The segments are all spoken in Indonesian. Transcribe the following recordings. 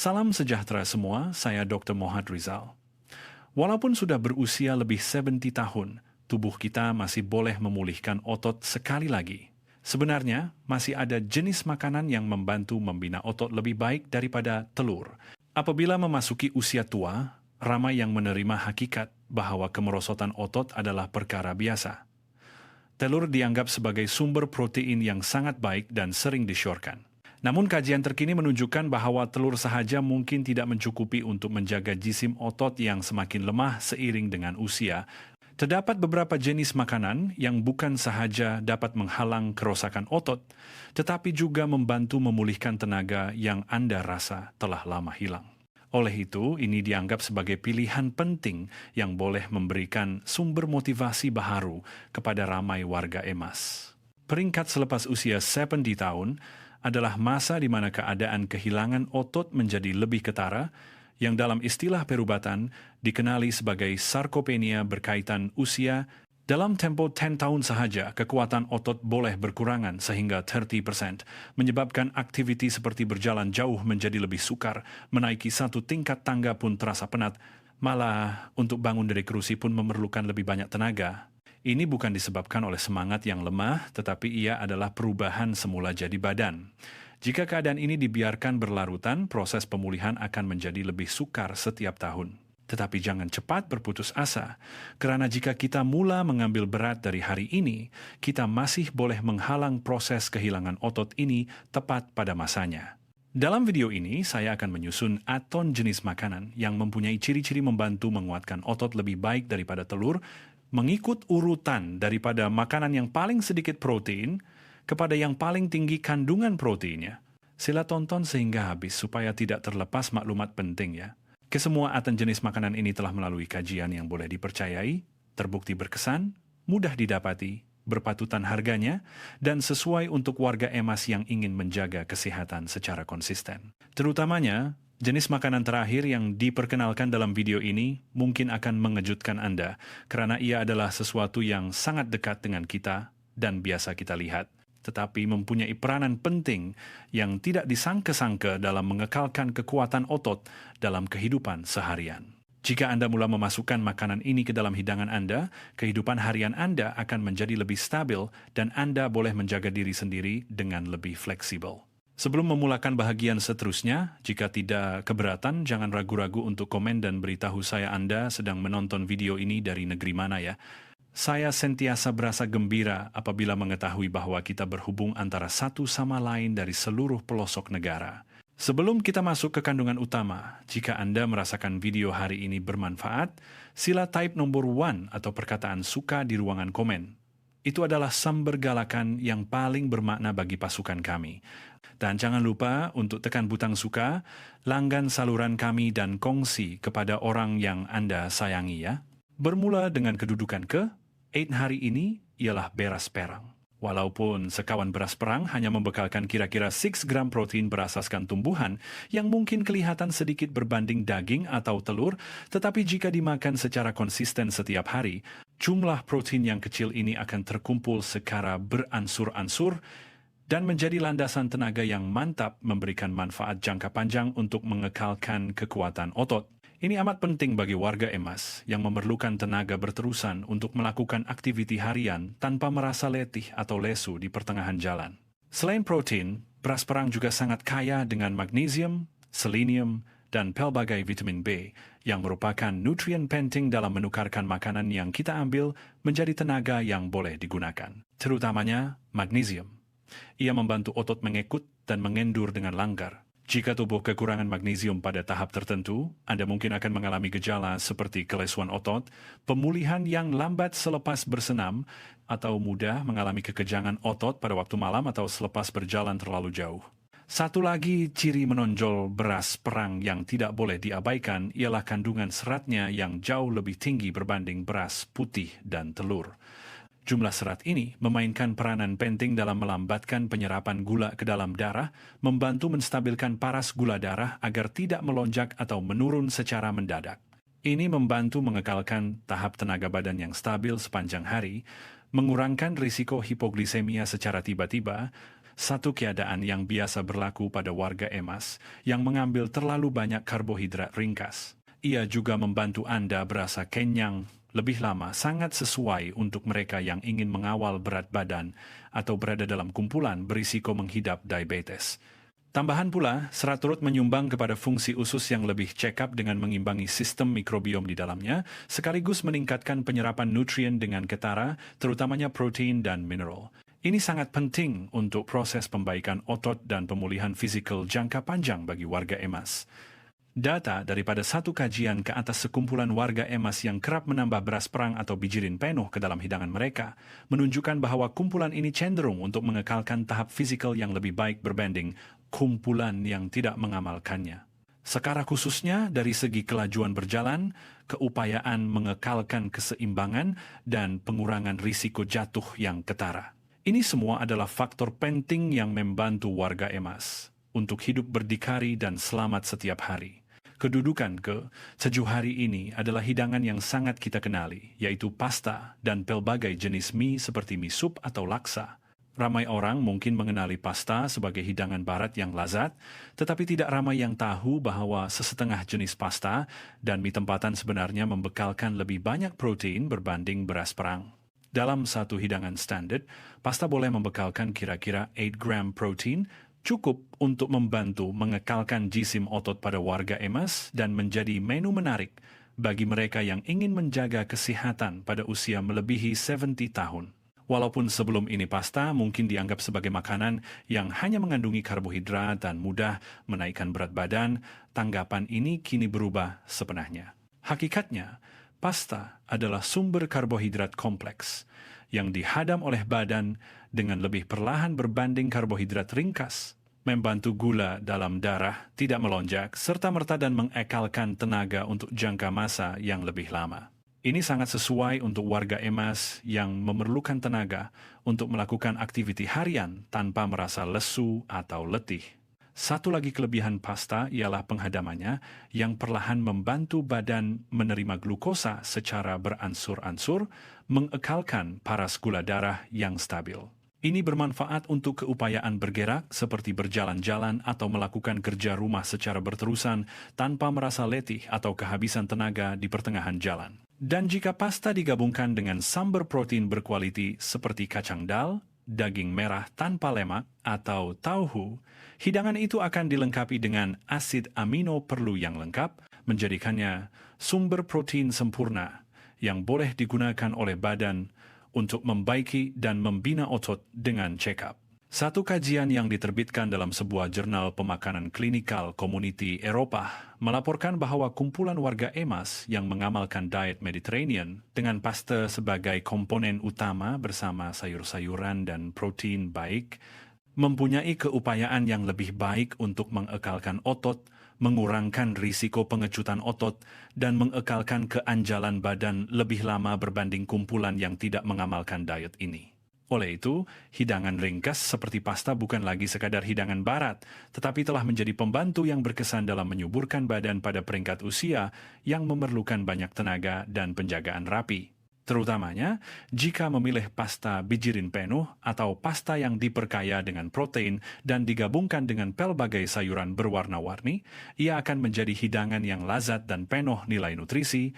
Salam sejahtera semua, saya Dr. Mohad Rizal. Walaupun sudah berusia lebih 70 tahun, tubuh kita masih boleh memulihkan otot sekali lagi. Sebenarnya, masih ada jenis makanan yang membantu membina otot lebih baik daripada telur. Apabila memasuki usia tua, ramai yang menerima hakikat bahwa kemerosotan otot adalah perkara biasa. Telur dianggap sebagai sumber protein yang sangat baik dan sering disyorkan. Namun kajian terkini menunjukkan bahwa telur sahaja mungkin tidak mencukupi untuk menjaga jisim otot yang semakin lemah seiring dengan usia. Terdapat beberapa jenis makanan yang bukan sahaja dapat menghalang kerusakan otot, tetapi juga membantu memulihkan tenaga yang Anda rasa telah lama hilang. Oleh itu, ini dianggap sebagai pilihan penting yang boleh memberikan sumber motivasi baharu kepada ramai warga emas. Peringkat selepas usia 70 tahun adalah masa di mana keadaan kehilangan otot menjadi lebih ketara, yang dalam istilah perubatan dikenali sebagai sarkopenia berkaitan usia. Dalam tempo 10 tahun sahaja, kekuatan otot boleh berkurangan sehingga 30%, menyebabkan aktiviti seperti berjalan jauh menjadi lebih sukar, menaiki satu tingkat tangga pun terasa penat, malah untuk bangun dari kerusi pun memerlukan lebih banyak tenaga. Ini bukan disebabkan oleh semangat yang lemah, tetapi ia adalah perubahan semula jadi badan. Jika keadaan ini dibiarkan berlarutan, proses pemulihan akan menjadi lebih sukar setiap tahun. Tetapi jangan cepat berputus asa, karena jika kita mula mengambil berat dari hari ini, kita masih boleh menghalang proses kehilangan otot ini tepat pada masanya. Dalam video ini, saya akan menyusun aton jenis makanan yang mempunyai ciri-ciri membantu menguatkan otot lebih baik daripada telur, mengikut urutan daripada makanan yang paling sedikit protein kepada yang paling tinggi kandungan proteinnya. Sila tonton sehingga habis supaya tidak terlepas maklumat penting ya. Kesemua aton jenis makanan ini telah melalui kajian yang boleh dipercayai, terbukti berkesan, mudah didapati, berpatutan harganya, dan sesuai untuk warga emas yang ingin menjaga kesehatan secara konsisten. Terutamanya, jenis makanan terakhir yang diperkenalkan dalam video ini mungkin akan mengejutkan Anda karena ia adalah sesuatu yang sangat dekat dengan kita dan biasa kita lihat, tetapi mempunyai peranan penting yang tidak disangka-sangka dalam mengekalkan kekuatan otot dalam kehidupan seharian. Jika Anda mula memasukkan makanan ini ke dalam hidangan Anda, kehidupan harian Anda akan menjadi lebih stabil dan Anda boleh menjaga diri sendiri dengan lebih fleksibel. Sebelum memulakan bahagian seterusnya, jika tidak keberatan, jangan ragu-ragu untuk komen dan beritahu saya Anda sedang menonton video ini dari negeri mana ya. Saya sentiasa berasa gembira apabila mengetahui bahwa kita berhubung antara satu sama lain dari seluruh pelosok negara. Sebelum kita masuk ke kandungan utama, jika Anda merasakan video hari ini bermanfaat, sila type nombor 1 atau perkataan suka di ruangan komen. Itu adalah sumber galakan yang paling bermakna bagi pasukan kami. Dan jangan lupa untuk tekan butang suka, langgan saluran kami dan kongsi kepada orang yang Anda sayangi ya. Bermula dengan kedudukan ke-8 hari ini ialah beras perang. Walaupun sekawan beras perang hanya membekalkan kira-kira 6 gram protein berasaskan tumbuhan yang mungkin kelihatan sedikit berbanding daging atau telur, tetapi jika dimakan secara konsisten setiap hari, jumlah protein yang kecil ini akan terkumpul secara beransur-ansur dan menjadi landasan tenaga yang mantap memberikan manfaat jangka panjang untuk mengekalkan kekuatan otot. Ini amat penting bagi warga emas yang memerlukan tenaga berterusan untuk melakukan aktiviti harian tanpa merasa letih atau lesu di pertengahan jalan. Selain protein, beras perang juga sangat kaya dengan magnesium, selenium, dan pelbagai vitamin B yang merupakan nutrien penting dalam menukarkan makanan yang kita ambil menjadi tenaga yang boleh digunakan. Terutamanya magnesium. Ia membantu otot mengekut dan mengendur dengan langgar. Jika tubuh kekurangan magnesium pada tahap tertentu, Anda mungkin akan mengalami gejala seperti kelesuan otot, pemulihan yang lambat selepas bersenam, atau mudah mengalami kekejangan otot pada waktu malam atau selepas berjalan terlalu jauh. Satu lagi ciri menonjol beras perang yang tidak boleh diabaikan ialah kandungan seratnya yang jauh lebih tinggi berbanding beras putih dan telur. Jumlah serat ini memainkan peranan penting dalam melambatkan penyerapan gula ke dalam darah, membantu menstabilkan paras gula darah agar tidak melonjak atau menurun secara mendadak. Ini membantu mengekalkan tahap tenaga badan yang stabil sepanjang hari, mengurangkan risiko hipoglisemia secara tiba-tiba, Satu keadaan yang biasa berlaku pada warga emas yang mengambil terlalu banyak karbohidrat ringkas. Ia juga membantu Anda berasa kenyang lebih lama, sangat sesuai untuk mereka yang ingin mengawal berat badan atau berada dalam kumpulan berisiko menghidap diabetes. Tambahan pula, serat turut menyumbang kepada fungsi usus yang lebih check-up dengan mengimbangi sistem mikrobiom di dalamnya, sekaligus meningkatkan penyerapan nutrien dengan ketara, terutamanya protein dan mineral. Ini sangat penting untuk proses pembaikan otot dan pemulihan fisikal jangka panjang bagi warga emas. Data daripada satu kajian ke atas sekumpulan warga emas yang kerap menambah beras perang atau bijirin penuh ke dalam hidangan mereka menunjukkan bahwa kumpulan ini cenderung untuk mengekalkan tahap fisikal yang lebih baik berbanding kumpulan yang tidak mengamalkannya. Secara khususnya dari segi kelajuan berjalan, keupayaan mengekalkan keseimbangan, dan pengurangan risiko jatuh yang ketara. Ini semua adalah faktor penting yang membantu warga emas untuk hidup berdikari dan selamat setiap hari. Kedudukan ke-7 hari ini adalah hidangan yang sangat kita kenali, yaitu pasta dan pelbagai jenis mie seperti mie sup atau laksa. Ramai orang mungkin mengenali pasta sebagai hidangan barat yang lazat, tetapi tidak ramai yang tahu bahwa sesetengah jenis pasta dan mie tempatan sebenarnya membekalkan lebih banyak protein berbanding beras perang. Dalam satu hidangan standar, pasta boleh membekalkan kira-kira 8 gram protein, cukup untuk membantu mengekalkan jisim otot pada warga emas dan menjadi menu menarik bagi mereka yang ingin menjaga kesehatan pada usia melebihi 70 tahun. Walaupun sebelum ini pasta mungkin dianggap sebagai makanan yang hanya mengandungi karbohidrat dan mudah menaikkan berat badan, tanggapan ini kini berubah sebenarnya. Hakikatnya, pasta adalah sumber karbohidrat kompleks yang dihadam oleh badan dengan lebih perlahan berbanding karbohidrat ringkas, membantu gula dalam darah tidak melonjak, serta-merta dan mengekalkan tenaga untuk jangka masa yang lebih lama. Ini sangat sesuai untuk warga emas yang memerlukan tenaga untuk melakukan aktiviti harian tanpa merasa lesu atau letih. Satu lagi kelebihan pasta ialah penghadamannya yang perlahan membantu badan menerima glukosa secara beransur-ansur, mengekalkan paras gula darah yang stabil. Ini bermanfaat untuk keupayaan bergerak seperti berjalan-jalan atau melakukan kerja rumah secara berterusan tanpa merasa letih atau kehabisan tenaga di pertengahan jalan. Dan jika pasta digabungkan dengan sumber protein berkualiti seperti kacang dal, daging merah tanpa lemak, atau tauhu, hidangan itu akan dilengkapi dengan asid amino perlu yang lengkap, menjadikannya sumber protein sempurna yang boleh digunakan oleh badan untuk membaiki dan membina otot dengan check-up. Satu kajian yang diterbitkan dalam sebuah jurnal pemakanan klinikal Community Eropa melaporkan bahwa kumpulan warga emas yang mengamalkan diet Mediterranean dengan pasta sebagai komponen utama bersama sayur-sayuran dan protein baik mempunyai keupayaan yang lebih baik untuk mengekalkan otot, mengurangkan risiko pengecutan otot, dan mengekalkan keanjalan badan lebih lama berbanding kumpulan yang tidak mengamalkan diet ini. Oleh itu, hidangan ringkas seperti pasta bukan lagi sekadar hidangan barat, tetapi telah menjadi pembantu yang berkesan dalam menyuburkan badan pada peringkat usia yang memerlukan banyak tenaga dan penjagaan rapi. Terutamanya, jika memilih pasta bijirin penuh atau pasta yang diperkaya dengan protein dan digabungkan dengan pelbagai sayuran berwarna-warni, ia akan menjadi hidangan yang lazat dan penuh nilai nutrisi,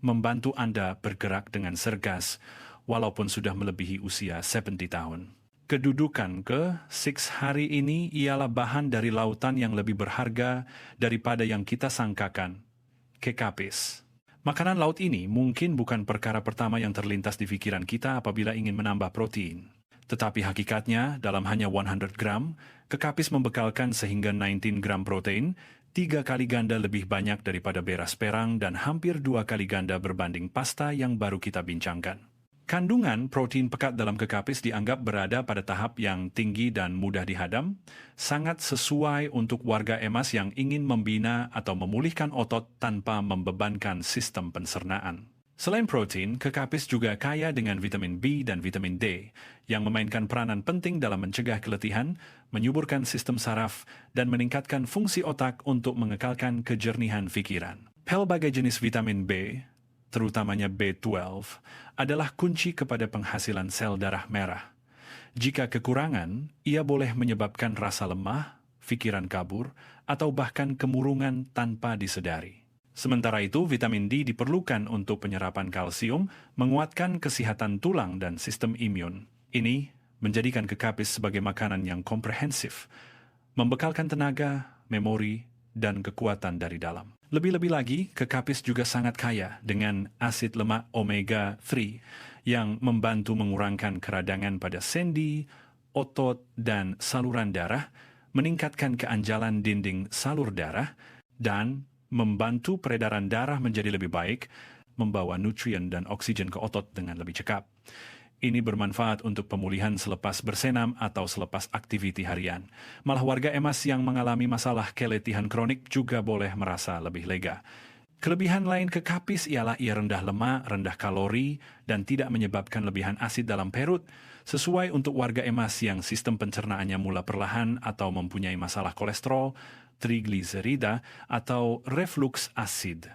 membantu Anda bergerak dengan sergas, walaupun sudah melebihi usia 70 tahun. Kedudukan ke-6 hari ini ialah bahan dari lautan yang lebih berharga daripada yang kita sangkakan, kekapis. Makanan laut ini mungkin bukan perkara pertama yang terlintas di pikiran kita apabila ingin menambah protein. Tetapi hakikatnya, dalam hanya 100 gram, kekapis membekalkan sehingga 19 gram protein, 3 kali ganda lebih banyak daripada beras perang dan hampir 2 kali ganda berbanding pasta yang baru kita bincangkan. Kandungan protein pekat dalam kekapis dianggap berada pada tahap yang tinggi dan mudah dihadam, sangat sesuai untuk warga emas yang ingin membina atau memulihkan otot tanpa membebankan sistem pencernaan. Selain protein, kekapis juga kaya dengan vitamin B dan vitamin D, yang memainkan peranan penting dalam mencegah keletihan, menyuburkan sistem saraf, dan meningkatkan fungsi otak untuk mengekalkan kejernihan pikiran. Pelbagai jenis vitamin B, terutamanya B12, adalah kunci kepada penghasilan sel darah merah. Jika kekurangan, ia boleh menyebabkan rasa lemah, pikiran kabur, atau bahkan kemurungan tanpa disedari. Sementara itu, vitamin D diperlukan untuk penyerapan kalsium, menguatkan kesehatan tulang dan sistem imun. Ini menjadikan kekapis sebagai makanan yang komprehensif, membekalkan tenaga, memori, dan kekuatan dari dalam. Lebih-lebih lagi, kekapis juga sangat kaya dengan asid lemak omega-3 yang membantu mengurangkan keradangan pada sendi, otot, dan saluran darah, meningkatkan keanjalan dinding salur darah, dan membantu peredaran darah menjadi lebih baik, membawa nutrien dan oksigen ke otot dengan lebih cepat. Ini bermanfaat untuk pemulihan selepas bersenam atau selepas aktiviti harian. Malah warga emas yang mengalami masalah keletihan kronik juga boleh merasa lebih lega. Kelebihan lain kekapis ialah ia rendah lemak, rendah kalori, dan tidak menyebabkan lebihan asid dalam perut, sesuai untuk warga emas yang sistem pencernaannya mula perlahan atau mempunyai masalah kolesterol, trigliserida, atau reflux asid.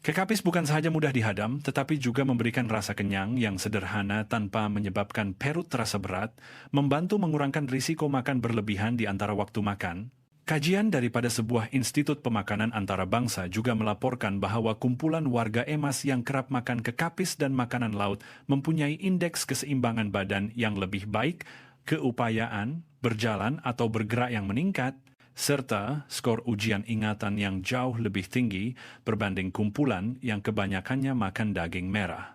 Kekapis bukan sahaja mudah dihadam, tetapi juga memberikan rasa kenyang yang sederhana tanpa menyebabkan perut terasa berat, membantu mengurangkan risiko makan berlebihan di antara waktu makan. Kajian daripada sebuah institut pemakanan antarabangsa juga melaporkan bahwa kumpulan warga emas yang kerap makan kekapis dan makanan laut mempunyai indeks keseimbangan badan yang lebih baik, keupayaan, berjalan atau bergerak yang meningkat, serta skor ujian ingatan yang jauh lebih tinggi berbanding kumpulan yang kebanyakannya makan daging merah.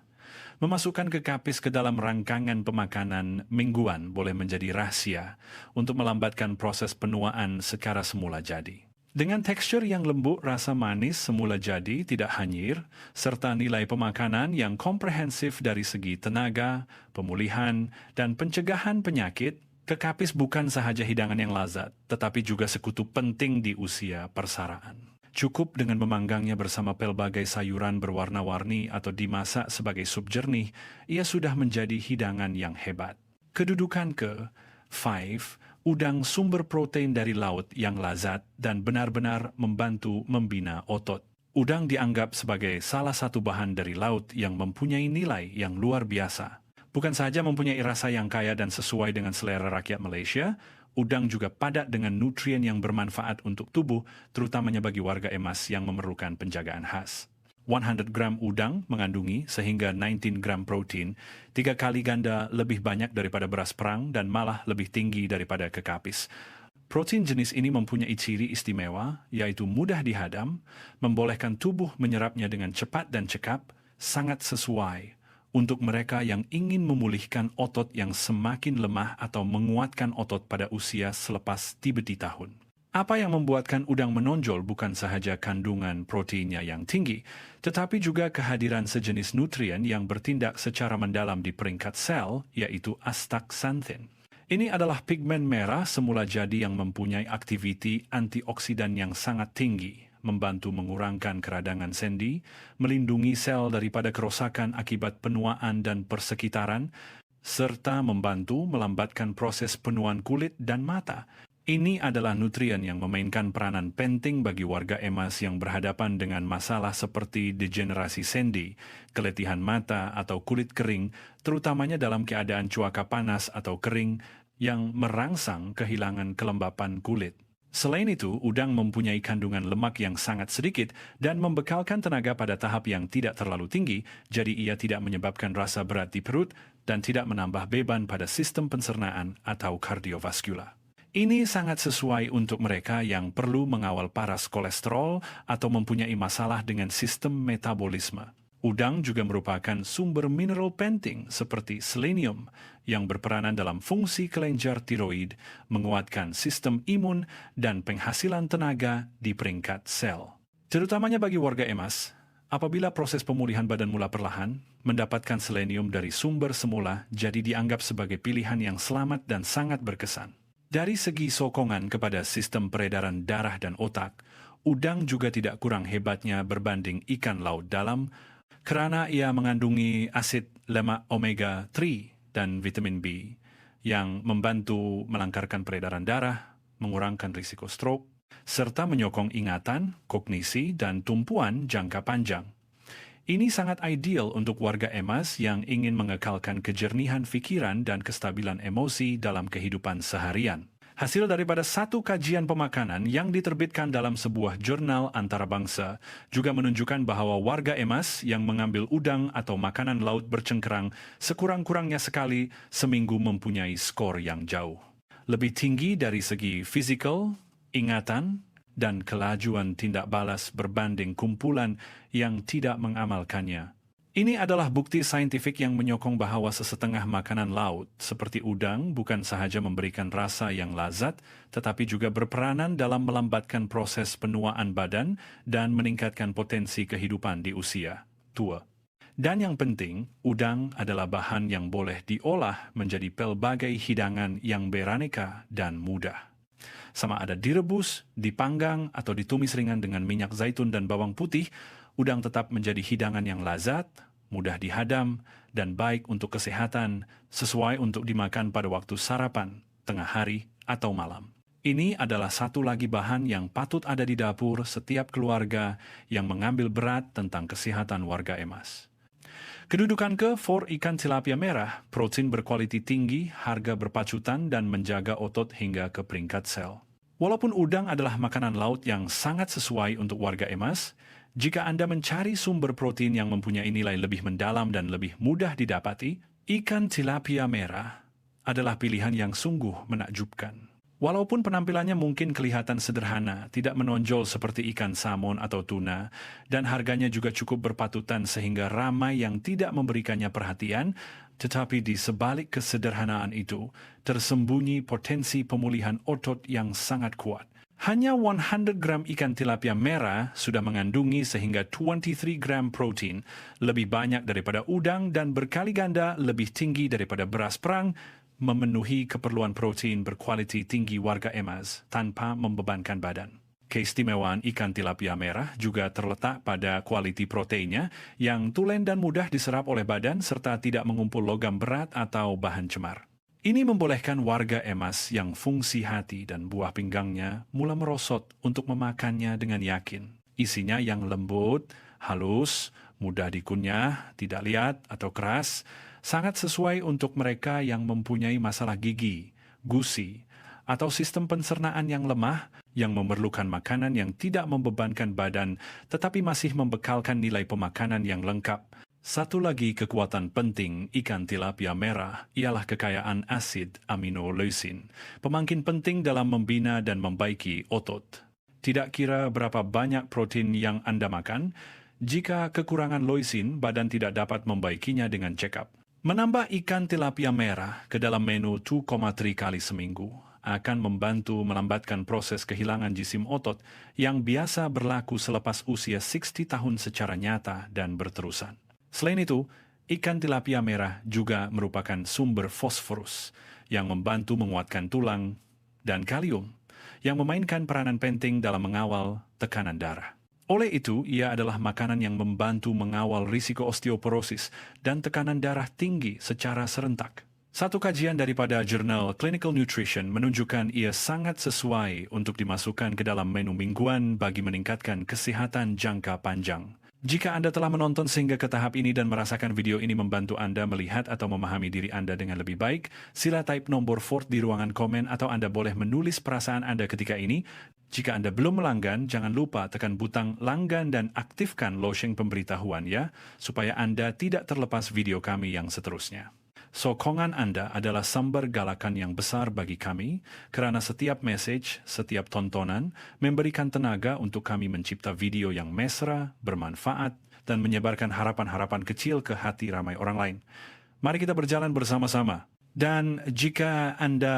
Memasukkan kekapis ke dalam rangkaian pemakanan mingguan boleh menjadi rahasia untuk melambatkan proses penuaan secara semula jadi. Dengan tekstur yang lembut, rasa manis semula jadi tidak hanyir, serta nilai pemakanan yang komprehensif dari segi tenaga, pemulihan, dan pencegahan penyakit, kekapis bukan sahaja hidangan yang lazat, tetapi juga sekutu penting di usia persaraan. Cukup dengan memanggangnya bersama pelbagai sayuran berwarna-warni atau dimasak sebagai sup jernih, ia sudah menjadi hidangan yang hebat. Kedudukan ke-5, udang sumber protein dari laut yang lazat dan benar-benar membantu membina otot. Udang dianggap sebagai salah satu bahan dari laut yang mempunyai nilai yang luar biasa. Bukan saja mempunyai rasa yang kaya dan sesuai dengan selera rakyat Malaysia, udang juga padat dengan nutrien yang bermanfaat untuk tubuh, terutamanya bagi warga emas yang memerlukan penjagaan khas. 100 gram udang mengandungi sehingga 19 gram protein, 3 kali ganda lebih banyak daripada beras perang dan malah lebih tinggi daripada kekapis. Protein jenis ini mempunyai ciri istimewa, yaitu mudah dihadam, membolehkan tubuh menyerapnya dengan cepat dan cekap, sangat sesuai untuk mereka yang ingin memulihkan otot yang semakin lemah atau menguatkan otot pada usia selepas tibeti tahun. Apa yang membuatkan udang menonjol bukan sahaja kandungan proteinnya yang tinggi, tetapi juga kehadiran sejenis nutrien yang bertindak secara mendalam di peringkat sel, yaitu astaxanthin. Ini adalah pigmen merah semula jadi yang mempunyai aktiviti antioksidan yang sangat tinggi, membantu mengurangkan keradangan sendi, melindungi sel daripada kerosakan akibat penuaan dan persekitaran, serta membantu melambatkan proses penuaan kulit dan mata. Ini adalah nutrien yang memainkan peranan penting bagi warga emas yang berhadapan dengan masalah seperti degenerasi sendi, keletihan mata atau kulit kering, terutamanya dalam keadaan cuaca panas atau kering yang merangsang kehilangan kelembapan kulit. Selain itu, udang mempunyai kandungan lemak yang sangat sedikit dan membekalkan tenaga pada tahap yang tidak terlalu tinggi, jadi ia tidak menyebabkan rasa berat di perut dan tidak menambah beban pada sistem pencernaan atau kardiovaskular. Ini sangat sesuai untuk mereka yang perlu mengawal paras kolesterol atau mempunyai masalah dengan sistem metabolisme. Udang juga merupakan sumber mineral penting seperti selenium yang berperanan dalam fungsi kelenjar tiroid, menguatkan sistem imun, dan penghasilan tenaga di peringkat sel. Terutamanya bagi warga emas, apabila proses pemulihan badan mula perlahan, mendapatkan selenium dari sumber semula jadi dianggap sebagai pilihan yang selamat dan sangat berkesan. Dari segi sokongan kepada sistem peredaran darah dan otak, udang juga tidak kurang hebatnya berbanding ikan laut dalam, kerana ia mengandungi asid lemak omega-3 dan vitamin B yang membantu melangkarkan peredaran darah, mengurangkan risiko stroke, serta menyokong ingatan, kognisi, dan tumpuan jangka panjang. Ini sangat ideal untuk warga emas yang ingin mengekalkan kejernihan pikiran dan kestabilan emosi dalam kehidupan seharian. Hasil daripada satu kajian pemakanan yang diterbitkan dalam sebuah jurnal antarabangsa juga menunjukkan bahwa warga emas yang mengambil udang atau makanan laut bercengkerang sekurang-kurangnya sekali seminggu mempunyai skor yang jauh lebih tinggi dari segi fisikal, ingatan, dan kelajuan tindak balas berbanding kumpulan yang tidak mengamalkannya. Ini adalah bukti saintifik yang menyokong bahwa sesetengah makanan laut, seperti udang, bukan sahaja memberikan rasa yang lazat, tetapi juga berperanan dalam melambatkan proses penuaan badan dan meningkatkan potensi kehidupan di usia tua. Dan yang penting, udang adalah bahan yang boleh diolah menjadi pelbagai hidangan yang beraneka dan mudah. Sama ada direbus, dipanggang, atau ditumis ringan dengan minyak zaitun dan bawang putih, udang tetap menjadi hidangan yang lazat, mudah dihadam, dan baik untuk kesehatan, sesuai untuk dimakan pada waktu sarapan, tengah hari, atau malam. Ini adalah satu lagi bahan yang patut ada di dapur setiap keluarga yang mengambil berat tentang kesehatan warga emas. Kedudukan ke-4 ikan tilapia merah, protein berkualiti tinggi, harga berpacutan, dan menjaga otot hingga ke peringkat sel. Walaupun udang adalah makanan laut yang sangat sesuai untuk warga emas, jika Anda mencari sumber protein yang mempunyai nilai lebih mendalam dan lebih mudah didapati, ikan tilapia merah adalah pilihan yang sungguh menakjubkan. Walaupun penampilannya mungkin kelihatan sederhana, tidak menonjol seperti ikan salmon atau tuna, dan harganya juga cukup berpatutan sehingga ramai yang tidak memberikannya perhatian, tetapi di sebalik kesederhanaan itu, tersembunyi potensi pemulihan otot yang sangat kuat. Hanya 100 gram ikan tilapia merah sudah mengandungi sehingga 23 gram protein, lebih banyak daripada udang dan berkali ganda lebih tinggi daripada beras perang, memenuhi keperluan protein berkualiti tinggi warga emas tanpa membebankan badan. Keistimewaan ikan tilapia merah juga terletak pada kualiti proteinnya yang tulen dan mudah diserap oleh badan serta tidak mengumpul logam berat atau bahan cemar. Ini membolehkan warga emas yang fungsi hati dan buah pinggangnya mula merosot untuk memakannya dengan yakin. Isinya yang lembut, halus, mudah dikunyah, tidak liat atau keras, sangat sesuai untuk mereka yang mempunyai masalah gigi, gusi, atau sistem pencernaan yang lemah yang memerlukan makanan yang tidak membebankan badan tetapi masih membekalkan nilai pemakanan yang lengkap. Satu lagi kekuatan penting ikan tilapia merah ialah kekayaan asid aminoleusin, pemangkin penting dalam membina dan membaiki otot. Tidak kira berapa banyak protein yang Anda makan, jika kekurangan leusin, badan tidak dapat membaikinya dengan check-up. Menambah ikan tilapia merah ke dalam menu 2,3 kali seminggu akan membantu melambatkan proses kehilangan jisim otot yang biasa berlaku selepas usia 60 tahun secara nyata dan berterusan. Selain itu, ikan tilapia merah juga merupakan sumber fosforus yang membantu menguatkan tulang dan kalium yang memainkan peranan penting dalam mengawal tekanan darah. Oleh itu, ia adalah makanan yang membantu mengawal risiko osteoporosis dan tekanan darah tinggi secara serentak. Satu kajian daripada jurnal Clinical Nutrition menunjukkan ia sangat sesuai untuk dimasukkan ke dalam menu mingguan bagi meningkatkan kesehatan jangka panjang. Jika Anda telah menonton sehingga ke tahap ini dan merasakan video ini membantu Anda melihat atau memahami diri Anda dengan lebih baik, sila type nombor 4 di ruangan komen atau Anda boleh menulis perasaan Anda ketika ini. Jika Anda belum melanggan, jangan lupa tekan butang langgan dan aktifkan lonceng pemberitahuan ya, supaya Anda tidak terlepas video kami yang seterusnya. Sokongan Anda adalah sumber galakan yang besar bagi kami, kerana setiap message, setiap tontonan, memberikan tenaga untuk kami mencipta video yang mesra, bermanfaat, dan menyebarkan harapan-harapan kecil ke hati ramai orang lain. Mari kita berjalan bersama-sama. Dan jika Anda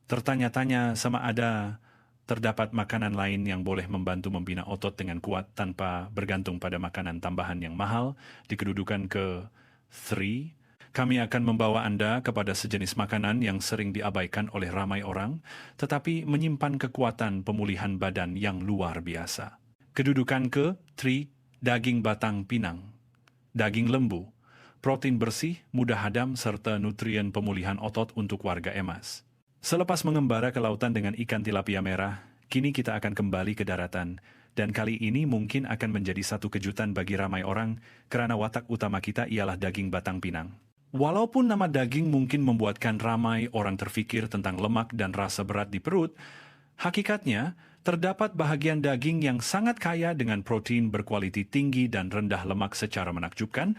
tertanya-tanya sama ada terdapat makanan lain yang boleh membantu membina otot dengan kuat tanpa bergantung pada makanan tambahan yang mahal, di kedudukan ke-3, kami akan membawa Anda kepada sejenis makanan yang sering diabaikan oleh ramai orang, tetapi menyimpan kekuatan pemulihan badan yang luar biasa. Kedudukan ke-3, daging batang pinang. Daging lembu, protein bersih, mudah hadam, serta nutrien pemulihan otot untuk warga emas. Selepas mengembara ke lautan dengan ikan tilapia merah, kini kita akan kembali ke daratan Dan kali ini mungkin akan menjadi satu kejutan bagi ramai orang karena watak utama kita ialah daging batang pinang. Walaupun nama daging mungkin membuatkan ramai orang terfikir tentang lemak dan rasa berat di perut, hakikatnya terdapat bahagian daging yang sangat kaya dengan protein berkualiti tinggi dan rendah lemak secara menakjubkan,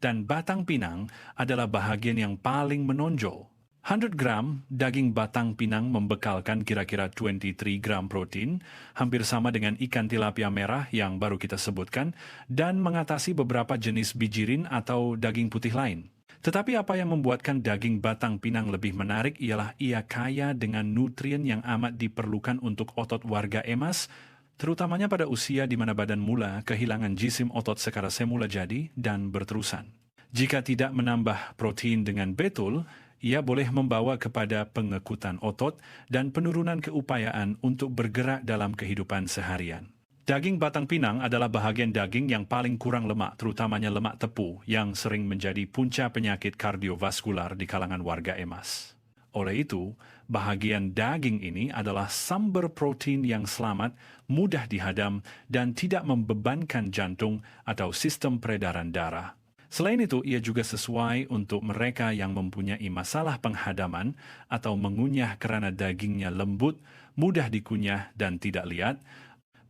dan batang pinang adalah bahagian yang paling menonjol. 100 gram daging batang pinang membekalkan kira-kira 23 gram protein, hampir sama dengan ikan tilapia merah yang baru kita sebutkan, dan mengatasi beberapa jenis bijirin atau daging putih lain. Tetapi apa yang membuatkan daging batang pinang lebih menarik ialah ia kaya dengan nutrien yang amat diperlukan untuk otot warga emas, terutamanya pada usia di mana badan mula kehilangan jisim otot secara semula jadi dan berterusan. Jika tidak menambah protein dengan betul, ia boleh membawa kepada pengekutan otot dan penurunan keupayaan untuk bergerak dalam kehidupan seharian. Daging batang pinang adalah bahagian daging yang paling kurang lemak, terutamanya lemak tepu, yang sering menjadi punca penyakit kardiovaskular di kalangan warga emas. Oleh itu, bahagian daging ini adalah sumber protein yang selamat, mudah dihadam, dan tidak membebankan jantung atau sistem peredaran darah. Selain itu, ia juga sesuai untuk mereka yang mempunyai masalah penghadaman atau mengunyah karena dagingnya lembut, mudah dikunyah dan tidak liat,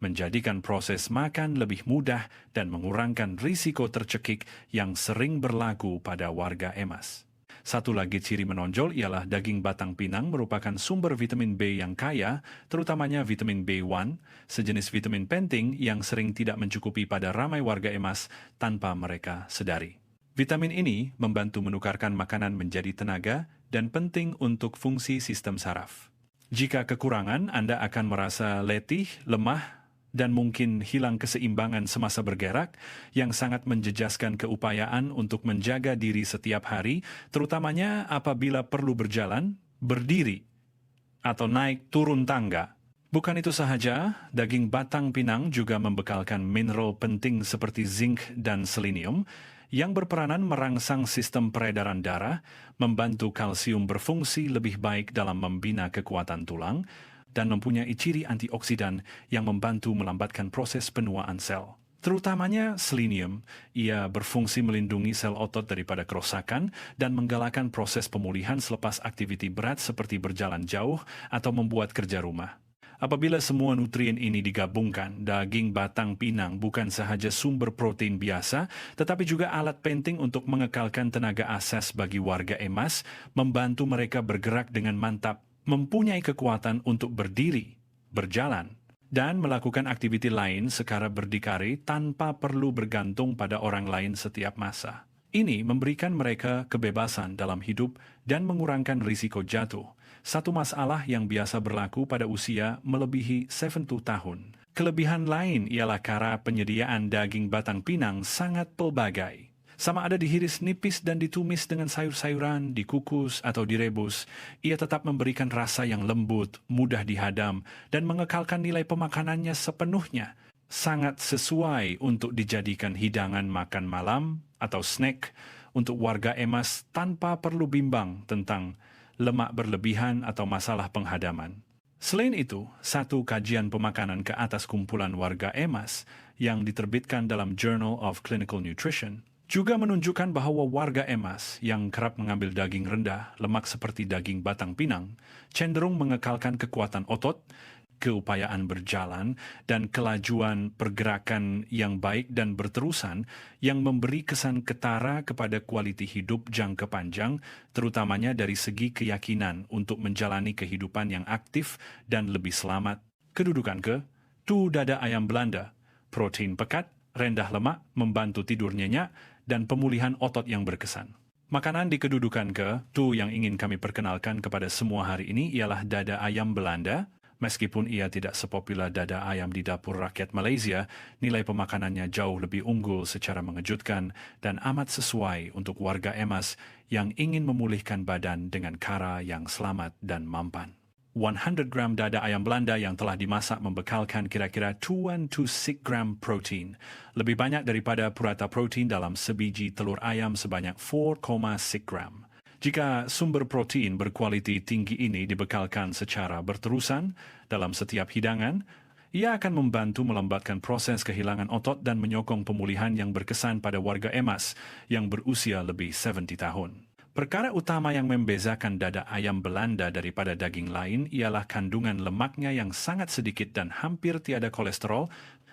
menjadikan proses makan lebih mudah dan mengurangkan risiko tercekik yang sering berlaku pada warga emas. Satu lagi ciri menonjol ialah daging batang pinang merupakan sumber vitamin B yang kaya, terutamanya vitamin B1, sejenis vitamin penting yang sering tidak mencukupi pada ramai warga emas tanpa mereka sadari. Vitamin ini membantu menukarkan makanan menjadi tenaga dan penting untuk fungsi sistem saraf. Jika kekurangan, Anda akan merasa letih, lemah, dan mungkin hilang keseimbangan semasa bergerak, yang sangat menjejaskan keupayaan untuk menjaga diri setiap hari, terutamanya apabila perlu berjalan, berdiri, atau naik turun tangga. Bukan itu sahaja, daging batang pinang juga membekalkan mineral penting seperti zinc dan selenium, yang berperanan merangsang sistem peredaran darah, membantu kalsium berfungsi lebih baik dalam membina kekuatan tulang, dan mempunyai ciri antioksidan yang membantu melambatkan proses penuaan sel. Terutamanya selenium, ia berfungsi melindungi sel otot daripada kerosakan dan menggalakkan proses pemulihan selepas aktiviti berat seperti berjalan jauh atau membuat kerja rumah. Apabila semua nutrien ini digabungkan, daging batang pinang bukan sahaja sumber protein biasa, tetapi juga alat penting untuk mengekalkan tenaga asas bagi warga emas, membantu mereka bergerak dengan mantap, mempunyai kekuatan untuk berdiri, berjalan, dan melakukan aktiviti lain secara berdikari tanpa perlu bergantung pada orang lain setiap masa. Ini memberikan mereka kebebasan dalam hidup dan mengurangkan risiko jatuh, satu masalah yang biasa berlaku pada usia melebihi 70 tahun. Kelebihan lain ialah cara penyediaan daging batang pinang sangat pelbagai. Sama ada dihiris nipis dan ditumis dengan sayur-sayuran, dikukus atau direbus, ia tetap memberikan rasa yang lembut, mudah dihadam, dan mengekalkan nilai pemakanannya sepenuhnya. Sangat sesuai untuk dijadikan hidangan makan malam atau snack untuk warga emas tanpa perlu bimbang tentang lemak berlebihan atau masalah penghadaman. Selain itu, satu kajian pemakanan ke atas kumpulan warga emas yang diterbitkan dalam Journal of Clinical Nutrition juga menunjukkan bahwa warga emas yang kerap mengambil daging rendah, lemak seperti daging batang pinang, cenderung mengekalkan kekuatan otot, keupayaan berjalan, dan kelajuan pergerakan yang baik dan berterusan yang memberi kesan ketara kepada kualiti hidup jangka panjang, terutamanya dari segi keyakinan untuk menjalani kehidupan yang aktif dan lebih selamat. Kedudukan ke, dada ayam Belanda, protein pekat, rendah lemak, membantu tidur nyenyak, dan pemulihan otot yang berkesan. Makanan di kedudukan ke, yang ingin kami perkenalkan kepada semua hari ini ialah dada ayam Belanda. Meskipun ia tidak sepopuler dada ayam di dapur rakyat Malaysia, nilai pemakanannya jauh lebih unggul secara mengejutkan dan amat sesuai untuk warga emas yang ingin memulihkan badan dengan cara yang selamat dan mampan. 100 gram dada ayam Belanda yang telah dimasak membekalkan kira-kira 2 to 6 gram protein. Lebih banyak daripada purata protein dalam sebiji telur ayam sebanyak 4,6 gram. Jika sumber protein berkualiti tinggi ini dibekalkan secara berterusan dalam setiap hidangan, Ia akan membantu melambatkan proses kehilangan otot dan menyokong pemulihan yang berkesan pada warga emas yang berusia lebih 70 tahun. Perkara utama yang membezakan dada ayam Belanda daripada daging lain ialah kandungan lemaknya yang sangat sedikit dan hampir tiada kolesterol,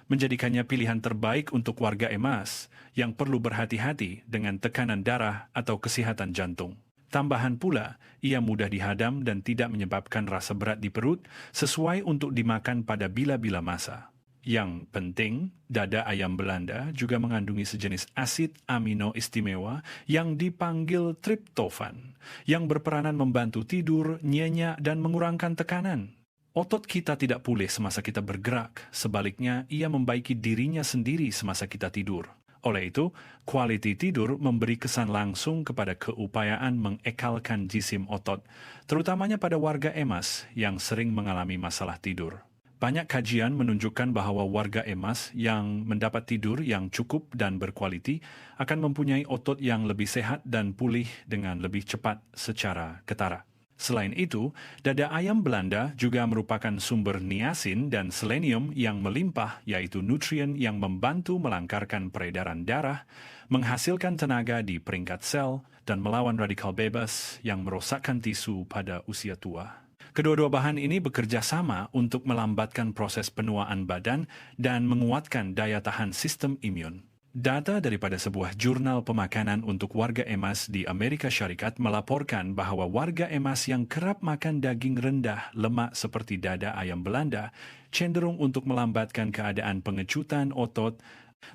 menjadikannya pilihan terbaik untuk warga emas yang perlu berhati-hati dengan tekanan darah atau kesehatan jantung. Tambahan pula, ia mudah dihadam dan tidak menyebabkan rasa berat di perut, sesuai untuk dimakan pada bila-bila masa. Yang penting, dada ayam Belanda juga mengandungi sejenis asid amino istimewa yang dipanggil triptofan, yang berperanan membantu tidur, nyenyak, dan mengurangkan tekanan. Otot kita tidak pulih semasa kita bergerak, sebaliknya ia membaiki dirinya sendiri semasa kita tidur. Oleh itu, kualiti tidur memberi kesan langsung kepada keupayaan mengekalkan jisim otot, terutamanya pada warga emas yang sering mengalami masalah tidur. Banyak kajian menunjukkan bahwa warga emas yang mendapat tidur yang cukup dan berkualiti akan mempunyai otot yang lebih sehat dan pulih dengan lebih cepat secara ketara. Selain itu, dada ayam Belanda juga merupakan sumber niasin dan selenium yang melimpah, yaitu nutrien yang membantu melangkarkan peredaran darah, menghasilkan tenaga di peringkat sel, dan melawan radikal bebas yang merosakkan tisu pada usia tua. Kedua-dua bahan ini bekerja sama untuk melambatkan proses penuaan badan dan menguatkan daya tahan sistem imun. Data daripada sebuah jurnal pemakanan untuk warga emas di Amerika Syarikat melaporkan bahwa warga emas yang kerap makan daging rendah lemak seperti dada ayam Belanda cenderung untuk melambatkan keadaan pengecutan otot,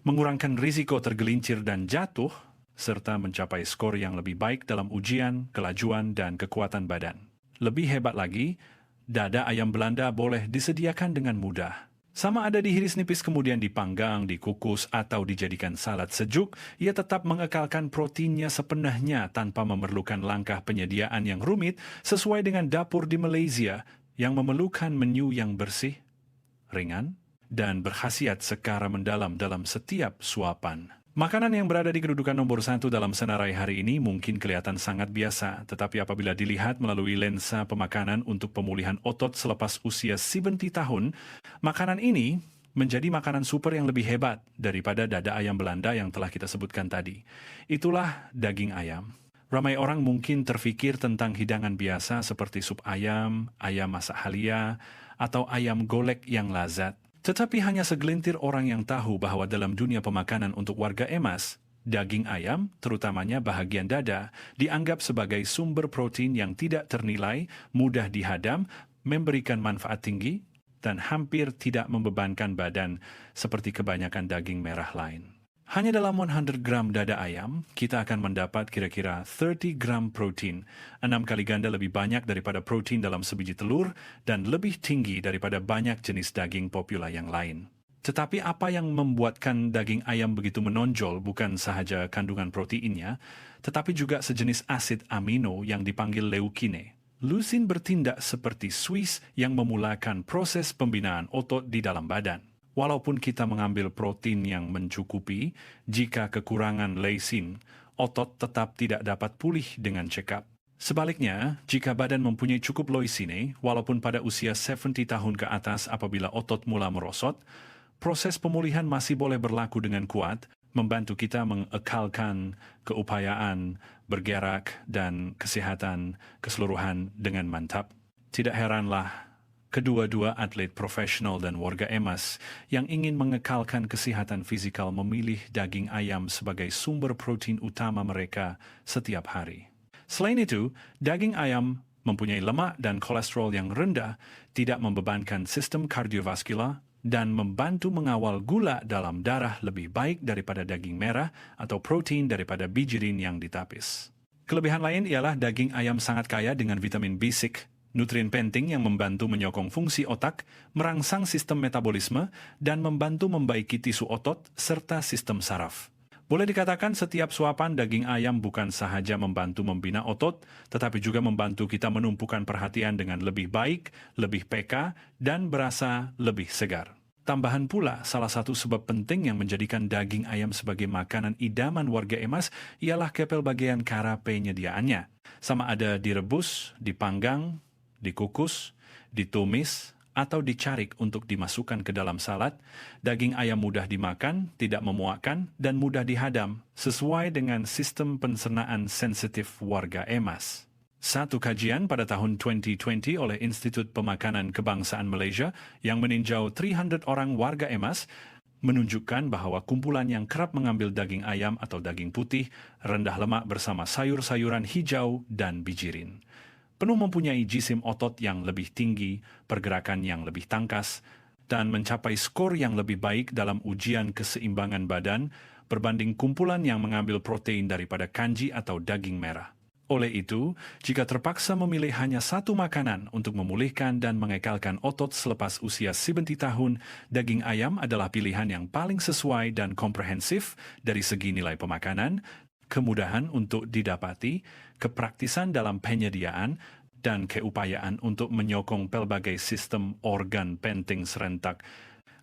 mengurangkan risiko tergelincir dan jatuh, serta mencapai skor yang lebih baik dalam ujian, kelajuan, dan kekuatan badan. Lebih hebat lagi, dada ayam Belanda boleh disediakan dengan mudah. Sama ada dihiris nipis kemudian dipanggang, dikukus, atau dijadikan salad sejuk, ia tetap mengekalkan proteinnya sepenuhnya tanpa memerlukan langkah penyediaan yang rumit sesuai dengan dapur di Malaysia yang memerlukan menu yang bersih, ringan, dan berkhasiat sekara mendalam dalam setiap suapan. Makanan yang berada di kedudukan nomor 1 dalam senarai hari ini mungkin kelihatan sangat biasa, tetapi apabila dilihat melalui lensa pemakanan untuk pemulihan otot selepas usia 70 tahun, makanan ini menjadi makanan super yang lebih hebat daripada dada ayam Belanda yang telah kita sebutkan tadi. Itulah daging ayam. Ramai orang mungkin terfikir tentang hidangan biasa seperti sup ayam, ayam masak halia, atau ayam golek yang lazat. Tetapi hanya segelintir orang yang tahu bahwa dalam dunia pemakanan untuk warga emas, daging ayam, terutamanya bahagian dada, dianggap sebagai sumber protein yang tidak ternilai, mudah dihadam, memberikan manfaat tinggi, dan hampir tidak membebankan badan seperti kebanyakan daging merah lain. Hanya dalam 100 gram dada ayam, kita akan mendapat kira-kira 30 gram protein, 6 kali ganda lebih banyak daripada protein dalam sebiji telur dan lebih tinggi daripada banyak jenis daging populer yang lain. Tetapi apa yang membuatkan daging ayam begitu menonjol bukan sahaja kandungan proteinnya, tetapi juga sejenis asid amino yang dipanggil leukine. Leucin bertindak seperti Swiss yang memulakan proses pembinaan otot di dalam badan. Walaupun kita mengambil protein yang mencukupi, jika kekurangan leucin, otot tetap tidak dapat pulih dengan cekap. Sebaliknya, jika badan mempunyai cukup leucine, walaupun pada usia 70 tahun ke atas apabila otot mula merosot, proses pemulihan masih boleh berlaku dengan kuat, membantu kita mengekalkan keupayaan, bergerak, dan kesehatan keseluruhan dengan mantap. Tidak heranlah, kedua-dua atlet profesional dan warga emas yang ingin mengekalkan kesehatan fisikal memilih daging ayam sebagai sumber protein utama mereka setiap hari. Selain itu, daging ayam mempunyai lemak dan kolesterol yang rendah, tidak membebankan sistem kardiovaskular, dan membantu mengawal gula dalam darah lebih baik daripada daging merah atau protein daripada bijirin yang ditapis. Kelebihan lain ialah daging ayam sangat kaya dengan vitamin B6, nutrien penting yang membantu menyokong fungsi otak, merangsang sistem metabolisme, dan membantu membaiki tisu otot serta sistem saraf. Boleh dikatakan setiap suapan daging ayam bukan sahaja membantu membina otot, tetapi juga membantu kita menumpukan perhatian dengan lebih baik, lebih peka, dan berasa lebih segar. Tambahan pula, salah satu sebab penting yang menjadikan daging ayam sebagai makanan idaman warga emas ialah kepelbagaian cara penyediaannya. Sama ada direbus, dipanggang, dikukus, ditumis, atau dicarik untuk dimasukkan ke dalam salad, daging ayam mudah dimakan, tidak memuakkan, dan mudah dihadam, sesuai dengan sistem pencernaan sensitif warga EMAS. Satu kajian pada tahun 2020 oleh Institut Pemakanan Kebangsaan Malaysia yang meninjau 300 orang warga EMAS menunjukkan bahwa kumpulan yang kerap mengambil daging ayam atau daging putih, rendah lemak bersama sayur-sayuran hijau dan bijirin, penuh mempunyai jisim otot yang lebih tinggi, pergerakan yang lebih tangkas, dan mencapai skor yang lebih baik dalam ujian keseimbangan badan berbanding kumpulan yang mengambil protein daripada kanji atau daging merah. Oleh itu, jika terpaksa memilih hanya satu makanan untuk memulihkan dan mengekalkan otot selepas usia 70 tahun, daging ayam adalah pilihan yang paling sesuai dan komprehensif dari segi nilai pemakanan, kemudahan untuk didapati, kepraktisan dalam penyediaan, dan keupayaan untuk menyokong pelbagai sistem organ penting serentak.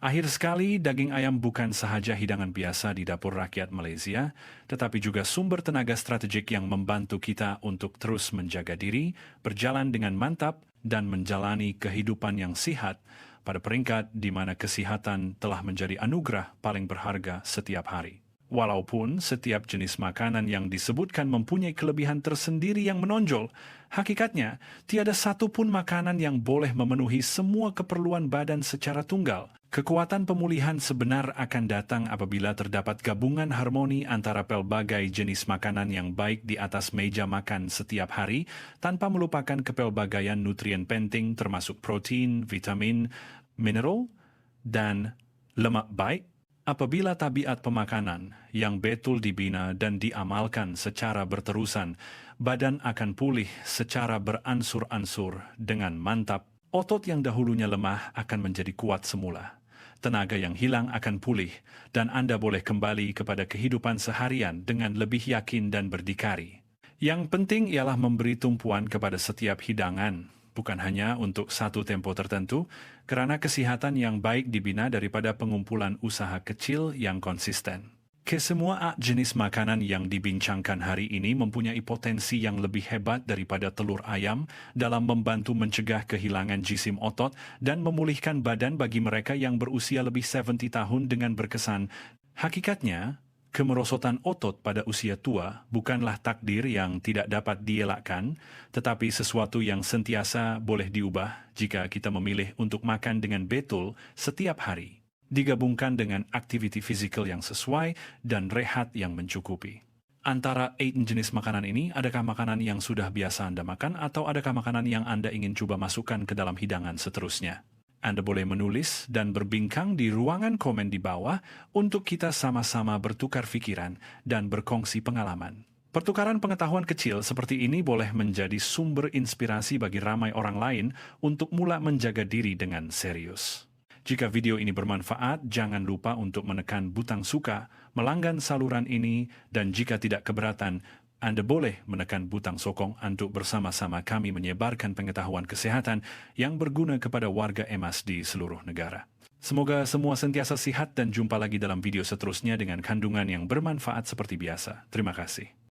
Akhir sekali, daging ayam bukan sahaja hidangan biasa di dapur rakyat Malaysia, tetapi juga sumber tenaga strategik yang membantu kita untuk terus menjaga diri, berjalan dengan mantap, dan menjalani kehidupan yang sihat pada peringkat di mana kesihatan telah menjadi anugerah paling berharga setiap hari. Walaupun setiap jenis makanan yang disebutkan mempunyai kelebihan tersendiri yang menonjol, hakikatnya tiada satu pun makanan yang boleh memenuhi semua keperluan badan secara tunggal. Kekuatan pemulihan sebenar akan datang apabila terdapat gabungan harmoni antara pelbagai jenis makanan yang baik di atas meja makan setiap hari, tanpa melupakan kepelbagaian nutrien penting termasuk protein, vitamin, mineral, dan lemak baik. Apabila tabiat pemakanan yang betul dibina dan diamalkan secara berterusan, badan akan pulih secara beransur-ansur dengan mantap. Otot yang dahulunya lemah akan menjadi kuat semula. Tenaga yang hilang akan pulih, dan Anda boleh kembali kepada kehidupan seharian dengan lebih yakin dan berdikari. Yang penting ialah memberi tumpuan kepada setiap hidangan, bukan hanya untuk satu tempo tertentu, kerana kesihatan yang baik dibina daripada pengumpulan usaha kecil yang konsisten. Kesemua jenis makanan yang dibincangkan hari ini mempunyai potensi yang lebih hebat daripada telur ayam dalam membantu mencegah kehilangan jisim otot dan memulihkan badan bagi mereka yang berusia lebih 70 tahun dengan berkesan. Hakikatnya, kemerosotan otot pada usia tua bukanlah takdir yang tidak dapat dielakkan, tetapi sesuatu yang sentiasa boleh diubah jika kita memilih untuk makan dengan betul setiap hari, digabungkan dengan aktiviti fizikal yang sesuai dan rehat yang mencukupi. Antara 8 jenis makanan ini, adakah makanan yang sudah biasa Anda makan atau adakah makanan yang Anda ingin coba masukkan ke dalam hidangan seterusnya? Anda boleh menulis dan berbincang di ruangan komen di bawah untuk kita sama-sama bertukar pikiran dan berkongsi pengalaman. Pertukaran pengetahuan kecil seperti ini boleh menjadi sumber inspirasi bagi ramai orang lain untuk mula menjaga diri dengan serius. Jika video ini bermanfaat, jangan lupa untuk menekan butang suka, melanggan saluran ini, dan jika tidak keberatan, Anda boleh menekan butang sokong untuk bersama-sama kami menyebarkan pengetahuan kesehatan yang berguna kepada warga EMAS di seluruh negara. Semoga semua sentiasa sihat dan jumpa lagi dalam video seterusnya dengan kandungan yang bermanfaat seperti biasa. Terima kasih.